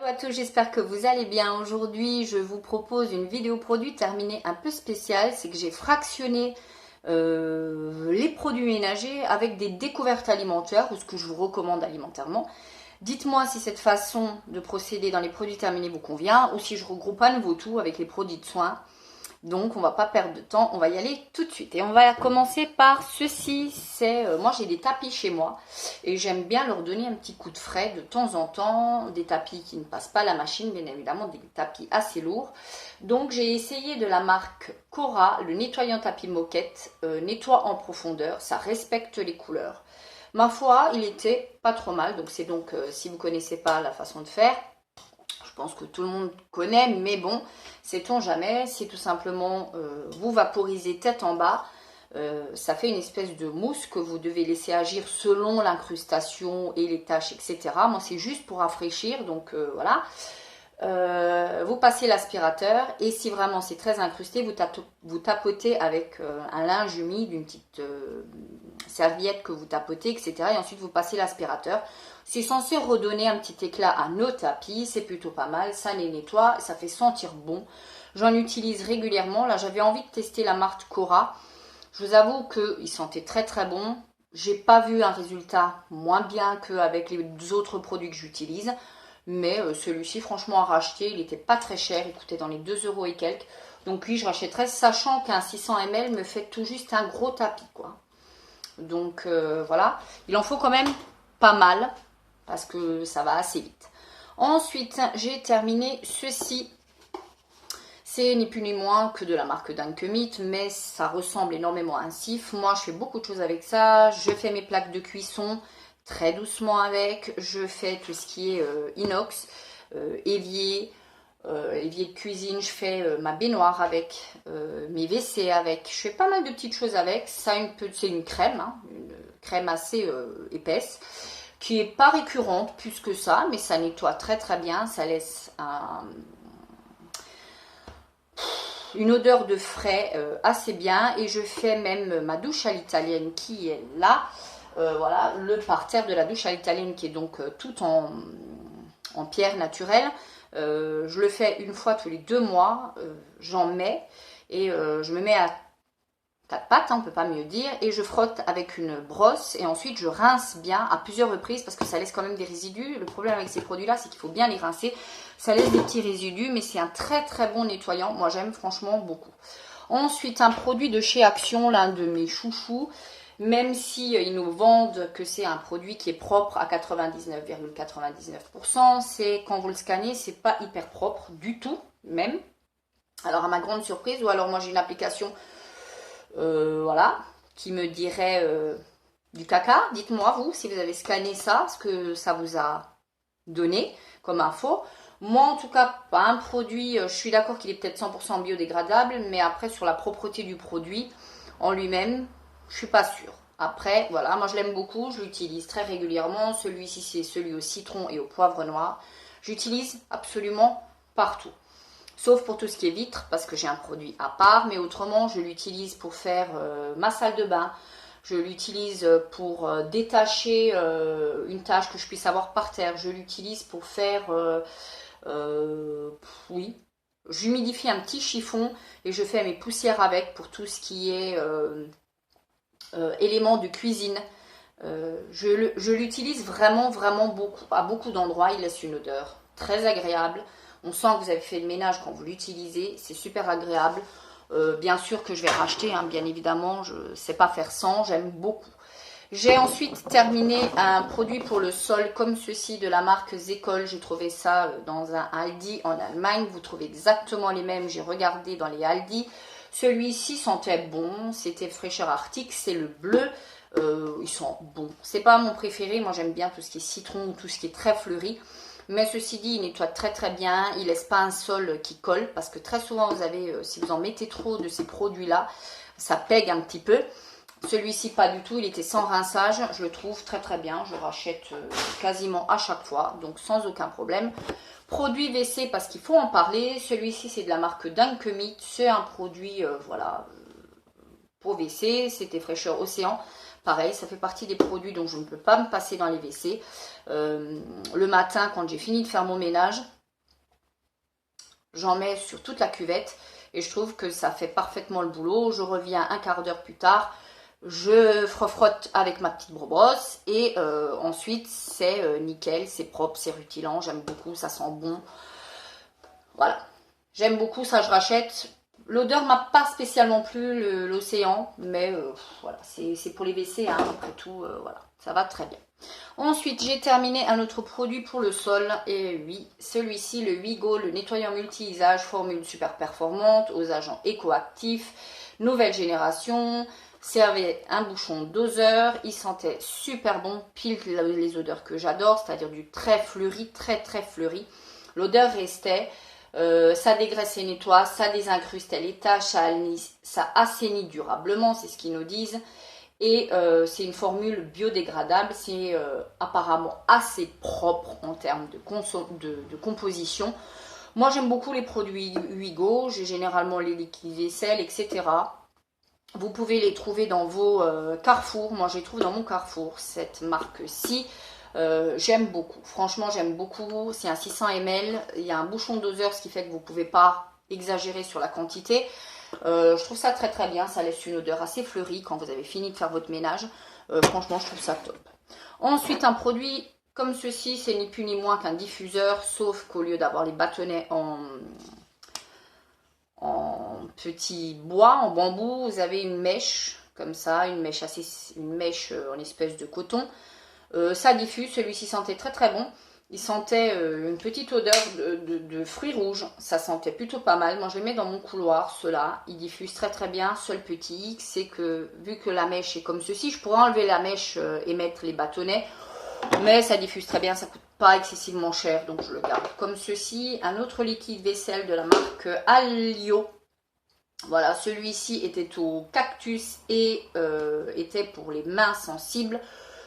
Bonjour à tous, j'espère que vous allez bien. Aujourd'hui, je vous propose une vidéo produit terminée un peu spéciale. C'est que j'ai fractionné les produits ménagers avec des découvertes alimentaires, ou ce que je vous recommande alimentairement. Dites-moi si cette façon de procéder dans les produits terminés vous convient, ou si je regroupe à nouveau tout avec les produits de soins. Donc on va pas perdre de temps, on va y aller tout de suite. Et on va commencer par ceci, moi j'ai des tapis chez moi et j'aime bien leur donner un petit coup de frais de temps en temps, des tapis qui ne passent pas la machine, bien évidemment des tapis assez lourds. Donc j'ai essayé de la marque Cora, le nettoyant tapis moquette, nettoie en profondeur, ça respecte les couleurs. Ma foi, il était pas trop mal, donc c'est donc, si vous connaissez pas la façon de faire, je pense que tout le monde connaît, mais bon, sait-on jamais, c'est tout simplement vous vaporisez tête en bas, ça fait une espèce de mousse que vous devez laisser agir selon l'incrustation et les taches, etc. Moi, c'est juste pour rafraîchir, donc voilà. Vous passez l'aspirateur et si vraiment c'est très incrusté, vous tapotez avec un linge humide, une petite serviette que vous tapotez, etc. Et ensuite vous passez l'aspirateur. C'est censé redonner un petit éclat à nos tapis, c'est plutôt pas mal, ça les nettoie, ça fait sentir bon. J'en utilise régulièrement, là j'avais envie de tester la marque Cora. Je vous avoue qu'il sentait très très bon. J'ai pas vu un résultat moins bien qu'avec les autres produits que j'utilise. Mais celui-ci, franchement, à racheter, il n'était pas très cher. Il coûtait dans les 2 € et quelques. Donc oui, je rachèterais, sachant qu'un 600 ml me fait tout juste un gros tapis, quoi. Donc voilà. Il en faut quand même pas mal, parce que ça va assez vite. Ensuite, j'ai terminé ceci. C'est ni plus ni moins que de la marque Dunkemit, mais ça ressemble énormément à un sif. Moi, je fais beaucoup de choses avec ça. Je fais mes plaques de cuisson très doucement avec. Je fais tout ce qui est inox, évier, évier de cuisine. Je fais ma baignoire avec, mes WC avec. Je fais pas mal de petites choses avec. Ça, c'est une crème, hein, une crème assez épaisse, qui est pas récurrente plus que ça, mais ça nettoie très très bien. Ça laisse une odeur de frais assez bien, et je fais même ma douche à l'italienne qui est là. Voilà, le parterre de la douche à l'italienne qui est donc tout en pierre naturelle. Je le fais une fois tous les 2 mois, j'en mets et je me mets à 4 pattes, hein, on ne peut pas mieux dire, et je frotte avec une brosse et ensuite je rince bien à plusieurs reprises parce que ça laisse quand même des résidus. Le problème avec ces produits-là, c'est qu'il faut bien les rincer. Ça laisse des petits résidus, mais c'est un très très bon nettoyant. Moi, j'aime franchement beaucoup. Ensuite, un produit de chez Action, l'un de mes chouchous, même si ils nous vendent que c'est un produit qui est propre à 99,99%, c'est quand vous le scannez, c'est pas hyper propre du tout, même. Alors, à ma grande surprise, ou alors moi j'ai une application voilà, qui me dirait du caca. Dites-moi, vous, si vous avez scanné ça, ce que ça vous a donné comme info. Moi, en tout cas, pas un produit, je suis d'accord qu'il est peut-être 100% biodégradable, mais après, sur la propreté du produit en lui-même, je suis pas sûre. Après, voilà, moi je l'aime beaucoup, je l'utilise très régulièrement. Celui-ci, c'est celui au citron et au poivre noir. J'utilise absolument partout. Sauf pour tout ce qui est vitre, parce que j'ai un produit à part, mais autrement, je l'utilise pour faire ma salle de bain. Je l'utilise pour détacher une tâche que je puisse avoir par terre. Je l'utilise pour faire, oui, j'humidifie un petit chiffon et je fais mes poussières avec pour tout ce qui est éléments de cuisine. Je l'utilise vraiment, vraiment beaucoup, à beaucoup d'endroits. Il laisse une odeur très agréable. On sent que vous avez fait le ménage quand vous l'utilisez. C'est super agréable. Bien sûr que je vais racheter, hein, bien évidemment. Je ne sais pas faire sans. J'aime beaucoup. J'ai ensuite terminé un produit pour le sol comme ceci de la marque Zekol. J'ai trouvé ça dans un Aldi en Allemagne. Vous trouvez exactement les mêmes. J'ai regardé dans les Aldi. Celui-ci sentait bon. C'était fraîcheur arctique. C'est le bleu. Ils sont bons. C'est pas mon préféré. Moi, j'aime bien tout ce qui est citron ou tout ce qui est très fleuri. Mais ceci dit, il nettoie très très bien. Il laisse pas un sol qui colle parce que très souvent, vous avez, si vous en mettez trop de ces produits-là, ça pègue un petit peu. Celui-ci, pas du tout. Il était sans rinçage. Je le trouve très très bien. Je rachète quasiment à chaque fois, donc sans aucun problème. Produit WC, parce qu'il faut en parler. Celui-ci, c'est de la marque Dunkemit. C'est un produit, voilà, pour WC. C'était fraîcheur océan. Pareil, ça fait partie des produits dont je ne peux pas me passer dans les WC. Le matin, quand j'ai fini de faire mon ménage, j'en mets sur toute la cuvette et je trouve que ça fait parfaitement le boulot. Je reviens un quart d'heure plus tard, je frotte avec ma petite brosse et ensuite c'est nickel, c'est propre, c'est rutilant, j'aime beaucoup, ça sent bon. Voilà, j'aime beaucoup ça, je rachète. L'odeur m'a pas spécialement plu, l'océan, mais voilà, c'est pour les WC, hein, après tout, voilà, ça va très bien. Ensuite, j'ai terminé un autre produit pour le sol, et oui, celui-ci, le Wigo, le nettoyant multi-usage, formule super performante, aux agents écoactifs, nouvelle génération, servait un bouchon doseur, il sentait super bon, pile les odeurs que j'adore, c'est-à-dire du très fleuri, très fleuri. L'odeur restait, ça dégraisse et nettoie, ça désincruste les taches, ça assainit durablement, c'est ce qu'ils nous disent. Et c'est une formule biodégradable, c'est apparemment assez propre en termes de composition. Moi j'aime beaucoup les produits Wigo, j'ai généralement les liquides vaisselle, etc. Vous pouvez les trouver dans vos Carrefour, moi je les trouve dans mon Carrefour, cette marque-ci. J'aime beaucoup, franchement j'aime beaucoup, c'est un 600 ml, il y a un bouchon doseur, ce qui fait que vous ne pouvez pas exagérer sur la quantité. Je trouve ça très bien, ça laisse une odeur assez fleurie quand vous avez fini de faire votre ménage. Franchement je trouve ça top. Ensuite un produit comme ceci, c'est ni plus ni moins qu'un diffuseur, sauf qu'au lieu d'avoir les bâtonnets en petit bois, en bambou, vous avez une mèche comme ça, une mèche en espèce de coton. Ça diffuse, celui-ci sentait très bon. Il sentait une petite odeur de fruits rouges, ça sentait plutôt pas mal. Moi je les mets dans mon couloir, ceux-là, ils diffusent très bien. Seul petit hic, c'est que vu que la mèche est comme ceci, je pourrais enlever la mèche et mettre les bâtonnets, mais ça diffuse très bien, ça coûte pas excessivement cher, donc je le garde comme ceci. Un autre liquide vaisselle de la marque Alio. Voilà, celui-ci était au cactus et était pour les mains sensibles.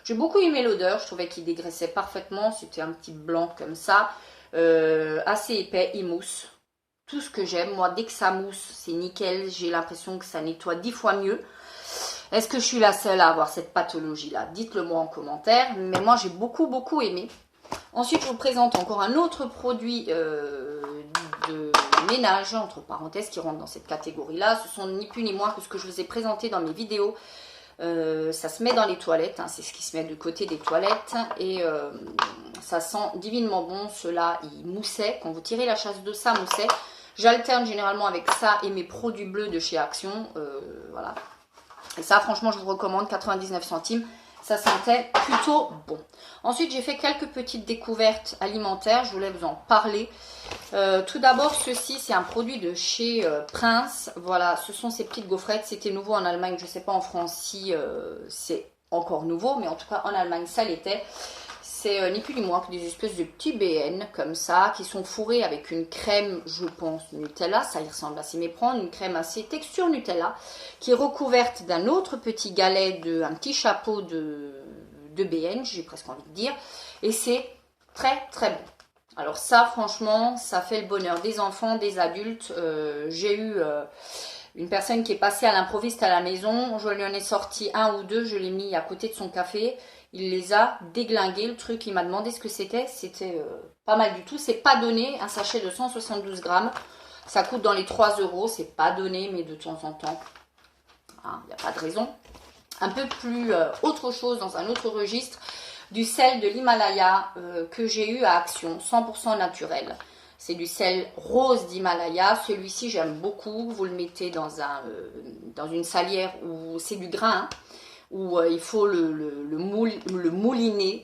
J'ai beaucoup aimé l'odeur, je trouvais qu'il dégraissait parfaitement, c'était un petit blanc comme ça, assez épais, il mousse. Tout ce que j'aime, moi dès que ça mousse, c'est nickel, j'ai l'impression que ça nettoie 10 fois mieux. Est-ce que je suis la seule à avoir cette pathologie-là? Dites-le moi en commentaire, mais moi j'ai beaucoup aimé. Ensuite, je vous présente encore un autre produit de ménage, entre parenthèses, qui rentre dans cette catégorie-là. Ce sont ni plus ni moins que ce que je vous ai présenté dans mes vidéos. Ça se met dans les toilettes, hein, c'est ce qui se met de côté des toilettes. Et ça sent divinement bon. Cela, il moussait. Quand vous tirez la chasse d'eau, ça moussait. J'alterne généralement avec ça et mes produits bleus de chez Action. Voilà. Et ça, franchement, je vous recommande, 99 centimes. Ça sentait plutôt bon. Ensuite, j'ai fait quelques petites découvertes alimentaires. Je voulais vous en parler. Tout d'abord, ceci, c'est un produit de chez Prince. Voilà, ce sont ces petites gaufrettes. C'était nouveau en Allemagne. Je ne sais pas en France si c'est encore nouveau. Mais en tout cas, en Allemagne, ça l'était. C'est ni plus ni moins que des espèces de petits BN comme ça, qui sont fourrés avec une crème, je pense, Nutella, ça y ressemble à s'y méprendre, une crème assez texture Nutella, qui est recouverte d'un autre petit galet, un petit chapeau de BN, j'ai presque envie de dire, et c'est très bon. Alors ça, franchement, ça fait le bonheur des enfants, des adultes. J'ai eu une personne qui est passée à l'improviste à la maison, je lui en ai sorti un ou deux, je l'ai mis à côté de son café. Il les a déglingués, le truc, il m'a demandé ce que c'était pas mal du tout, c'est pas donné, un sachet de 172 grammes, ça coûte dans les 3 €, c'est pas donné, mais de temps en temps, il n'y a pas de raison. Un peu plus autre chose, dans un autre registre, du sel de l'Himalaya que j'ai eu à Action, 100% naturel. C'est du sel rose d'Himalaya, celui-ci j'aime beaucoup, vous le mettez dans une salière où c'est du grain, hein, où il faut le mouliner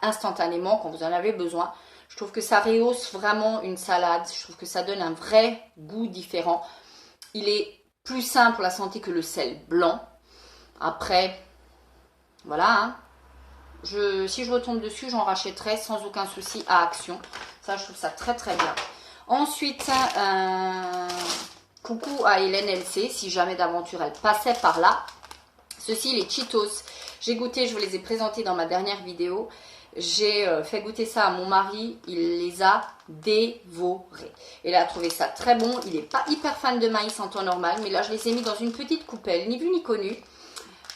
instantanément quand vous en avez besoin. Je trouve que ça rehausse vraiment une salade. Je trouve que ça donne un vrai goût différent. Il est plus sain pour la santé que le sel blanc. Après, voilà. Hein. Si je retombe dessus, j'en rachèterai sans aucun souci à Action. Ça, je trouve ça très bien. Ensuite, coucou à Hélène LC, si jamais d'aventure elle passait par là. Ceci, les Cheetos, j'ai goûté, je vous les ai présentés dans ma dernière vidéo. J'ai fait goûter ça à mon mari, il les a dévorés. Il a trouvé ça très bon, il n'est pas hyper fan de maïs en temps normal, mais là je les ai mis dans une petite coupelle, ni vu ni connu.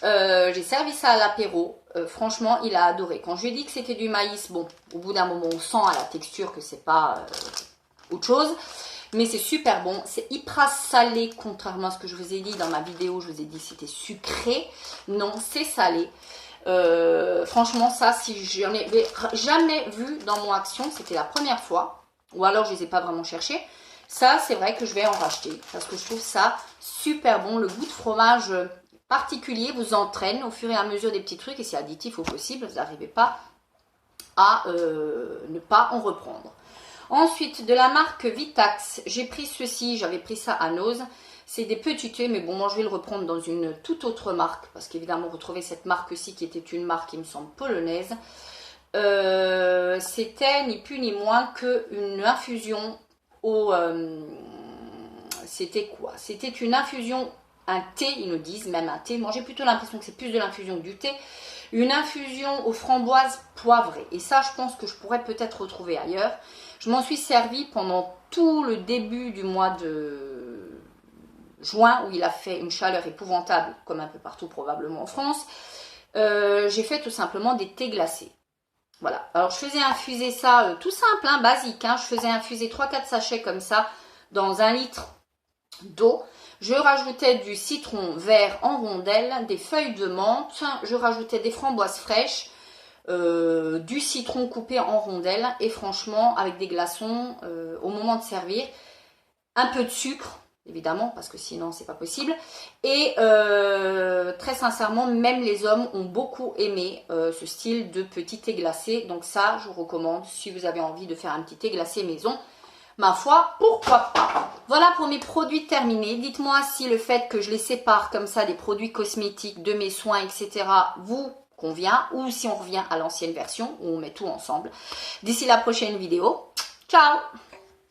J'ai servi ça à l'apéro, franchement il a adoré. Quand je lui ai dit que c'était du maïs, bon, au bout d'un moment on sent à la texture que c'est pas autre chose. Mais c'est super bon, c'est hyper salé, contrairement à ce que je vous ai dit dans ma vidéo, je vous ai dit c'était sucré. Non, c'est salé. Franchement, ça, si j'en avais jamais vu dans mon action, c'était la première fois. Ou alors, je ne les ai pas vraiment cherchés. Ça, c'est vrai que je vais en racheter. Parce que je trouve ça super bon. Le goût de fromage particulier vous entraîne au fur et à mesure des petits trucs. Et c'est additif au possible. Vous n'arrivez pas à ne pas en reprendre. Ensuite, de la marque Vitax, j'ai pris ceci, j'avais pris ça à Nose. C'est des petits thés, mais bon, moi je vais le reprendre dans une toute autre marque. Parce qu'évidemment, vous trouvez cette marque-ci qui était une marque, il me semble, polonaise. C'était ni plus ni moins qu'une infusion au... c'était quoi? C'était une infusion, un thé, ils nous disent, même un thé. Moi j'ai plutôt l'impression que c'est plus de l'infusion que du thé. Une infusion aux framboises poivrées. Et ça, je pense que je pourrais peut-être retrouver ailleurs. Je m'en suis servi pendant tout le début du mois de juin, où il a fait une chaleur épouvantable, comme un peu partout probablement en France. J'ai fait tout simplement des thés glacés. Voilà. Alors, je faisais infuser ça tout simple, hein, basique. Hein. Je faisais infuser 3-4 sachets comme ça dans 1 litre d'eau. Je rajoutais du citron vert en rondelles, des feuilles de menthe. Je rajoutais des framboises fraîches, du citron coupé en rondelles. Et franchement, avec des glaçons, au moment de servir, un peu de sucre, évidemment, parce que sinon, c'est pas possible. Et très sincèrement, même les hommes ont beaucoup aimé ce style de petit thé glacé. Donc ça, je vous recommande si vous avez envie de faire un petit thé glacé maison. Ma foi, pourquoi pas. Voilà pour mes produits terminés. Dites-moi si le fait que je les sépare comme ça des produits cosmétiques, de mes soins, etc. vous convient. Ou si on revient à l'ancienne version où on met tout ensemble. D'ici la prochaine vidéo. Ciao!